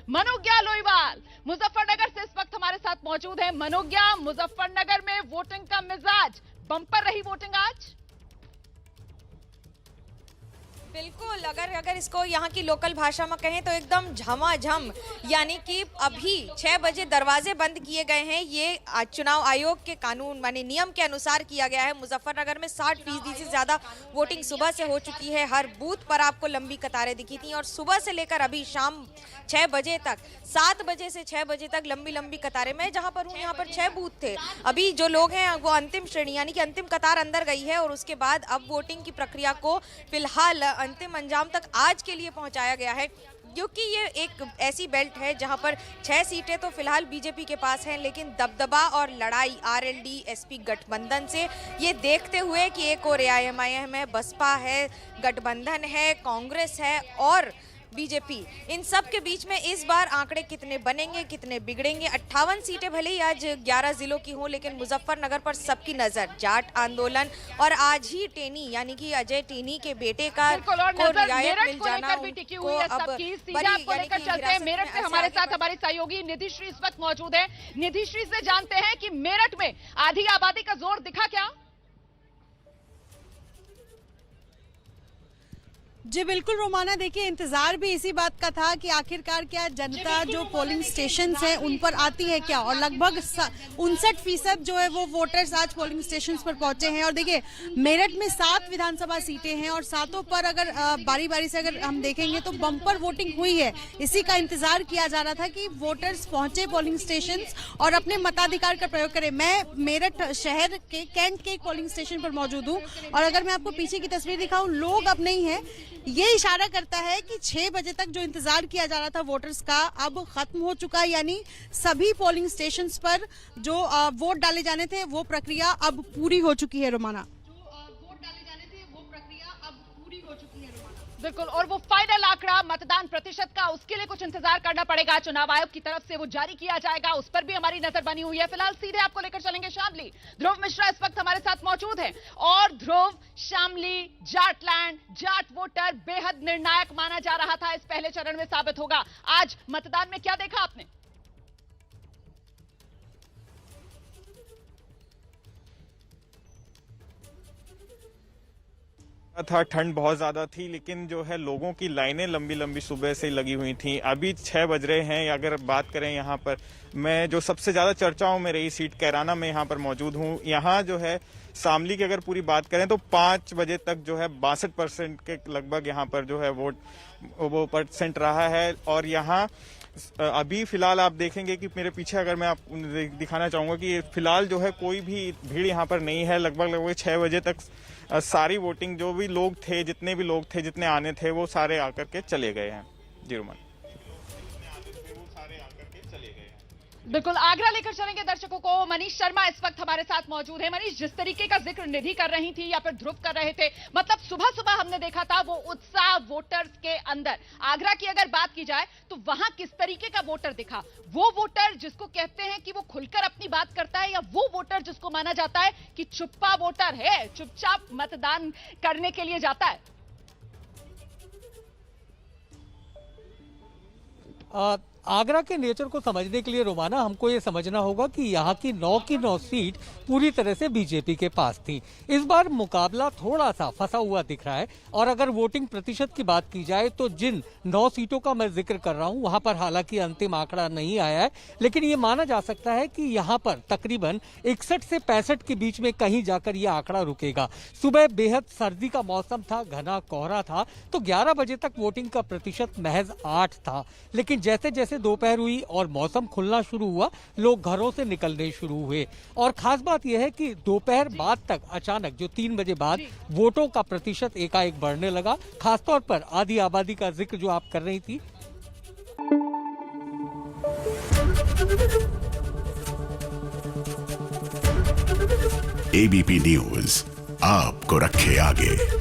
मनोज्ञा लोईवाल मुजफ्फरनगर से इस वक्त हमारे साथ मौजूद है। मनोज्ञा, मुजफ्फरनगर में वोटिंग का मिजाज, बम्पर रही वोटिंग आज? बिल्कुल, अगर इसको यहाँ की लोकल भाषा में कहें तो एकदम झमाझम, यानी कि अभी 6 बजे दरवाजे बंद किए गए हैं। ये चुनाव आयोग के कानून माने नियम के अनुसार किया गया है। मुजफ्फरनगर में 60% से ज़्यादा वोटिंग सुबह से हो चुकी है। हर बूथ पर आपको लंबी कतारें दिखी थी और सुबह से लेकर अभी शाम 6 बजे तक, 7 बजे से 6 बजे तक लंबी कतारें। मैं जहाँ पर हूँ यहाँ पर 6 बूथ थे। अभी जो लोग हैं वो अंतिम श्रेणी यानी कि अंतिम कतार अंदर गई है और उसके बाद अब वोटिंग की प्रक्रिया को फिलहाल अंतिम अंजाम तक आज के लिए पहुंचाया गया है, क्योंकि ये एक ऐसी बेल्ट है जहां पर 6 सीटें तो फिलहाल बीजेपी के पास हैं, लेकिन दबदबा और लड़ाई आरएलडी एसपी गठबंधन से ये देखते हुए कि एक और एआईएमआईएम है, बसपा है, गठबंधन है, कांग्रेस है और बीजेपी, इन सब के बीच में इस बार आंकड़े कितने बनेंगे, कितने बिगड़ेंगे। 58 सीटें भले ही आज 11 जिलों की हों, लेकिन मुजफ्फरनगर पर सबकी नजर जाट आंदोलन और आज ही टेनी यानी कि अजय टेनी के बेटे का को रियायत मिल जाना उनको अब बड़ी। मेरठ से हमारे साथ हमारी सहयोगी निधिश्री इस वक्त मौजूद है। निधिश्री से जानते हैं कि मेरठ में आधी आबादी का जोर दिखा क्या? जी बिल्कुल रोमाना, देखिए इंतजार भी इसी बात का था कि आखिरकार क्या जनता जो पोलिंग स्टेशन हैं उन पर आती है क्या, और लगभग 59% जो है वो वोटर्स आज पोलिंग स्टेशन पर पहुंचे हैं। और देखिए मेरठ में 7 विधानसभा सीटें हैं और 7 पर अगर बारी बारी से अगर हम देखेंगे तो बम्पर वोटिंग हुई है। इसी का इंतजार किया जा रहा था कि वोटर्स पहुंचे पोलिंग स्टेशन और अपने मताधिकार का प्रयोग करें। मैं मेरठ शहर के कैंट के एक पोलिंग स्टेशन पर मौजूद हूँ और अगर मैं आपको पीछे की तस्वीर दिखाऊं, लोग अब नहीं है। ये इशारा करता है कि 6 बजे तक जो इंतजार किया जा रहा था वोटर्स का अब खत्म हो चुका है, यानी सभी पोलिंग स्टेशंस पर जो वोट डाले जाने थे वो प्रक्रिया अब पूरी हो चुकी है रोमाना। बिल्कुल, और वो फाइनल आंकड़ा मतदान प्रतिशत का, उसके लिए कुछ इंतजार करना पड़ेगा। चुनाव आयोग की तरफ से वो जारी किया जाएगा, उस पर भी हमारी नजर बनी हुई है। फिलहाल सीधे आपको लेकर चलेंगे शामली। ध्रुव मिश्रा इस वक्त हमारे साथ मौजूद हैं और ध्रुव, शामली जाटलैंड, जाट वोटर बेहद निर्णायक माना जा रहा था, इस पहले चरण में साबित होगा। आज मतदान में क्या देखा आपने? था, ठंड बहुत ज़्यादा थी, लेकिन जो है लोगों की लाइनें लंबी सुबह से लगी हुई थी। अभी 6 बज रहे हैं। अगर बात करें यहाँ पर, मैं जो सबसे ज़्यादा चर्चाओं में रही सीट कैराना में यहाँ पर मौजूद हूँ। यहाँ जो है शामली की अगर पूरी बात करें तो 5 बजे तक जो है 62% के लगभग यहाँ पर जो है वो परसेंट रहा है। और यहाँ अभी फिलहाल आप देखेंगे कि मेरे पीछे अगर मैं आप दिखाना चाहूँगा कि फिलहाल जो है कोई भी भीड़ यहाँ पर नहीं है। लगभग 6 बजे तक सारी वोटिंग, जो भी लोग थे, जितने भी लोग थे, जितने आने थे, वो सारे आकर के चले गए हैं। जी रोमन, बिल्कुल, आगरा लेकर चलेंगे दर्शकों को। मनीष शर्मा इस वक्त हमारे साथ मौजूद है। मनीष, जिस तरीके का जिक्र निधि कर रही थी या फिर ध्रुव कर रहे थे, मतलब सुबह सुबह हमने देखा था वो उत्साह वोटर्स के अंदर। आगरा की अगर बात की जाए तो वहां किस तरीके का वोटर दिखा? वो वोटर जिसको कहते हैं कि वो खुलकर अपनी बात करता है, या वो वोटर जिसको माना जाता है कि चुप्पा वोटर है, चुपचाप मतदान करने के लिए जाता है? आगरा के नेचर को समझने के लिए रोमाना हमको ये समझना होगा कि यहाँ की 9 की 9 सीट पूरी तरह से बीजेपी के पास थी। इस बार मुकाबला थोड़ा सा फंसा हुआ दिख रहा है। और अगर वोटिंग प्रतिशत की बात की जाए तो जिन 9 सीटों का मैं जिक्र कर रहा हूँ वहां पर हालांकि अंतिम आंकड़ा नहीं आया है, लेकिन ये माना जा सकता है कि यहाँ पर तकरीबन 61 से 65 के बीच में कहीं जाकर यह आंकड़ा रुकेगा। सुबह बेहद सर्दी का मौसम था, घना कोहरा था, तो 11 बजे तक वोटिंग का प्रतिशत महज 8 था। लेकिन जैसे जैसे दोपहर हुई और मौसम खुलना शुरू हुआ, लोग घरों से निकलने शुरू हुए। और खास बात यह है कि दोपहर बाद तक अचानक जो 3 बजे बाद वोटों का प्रतिशत एकाएक बढ़ने लगा। खासतौर पर आधी आबादी का जिक्र जो आप कर रही थी। एबीपी न्यूज आपको रखे आगे।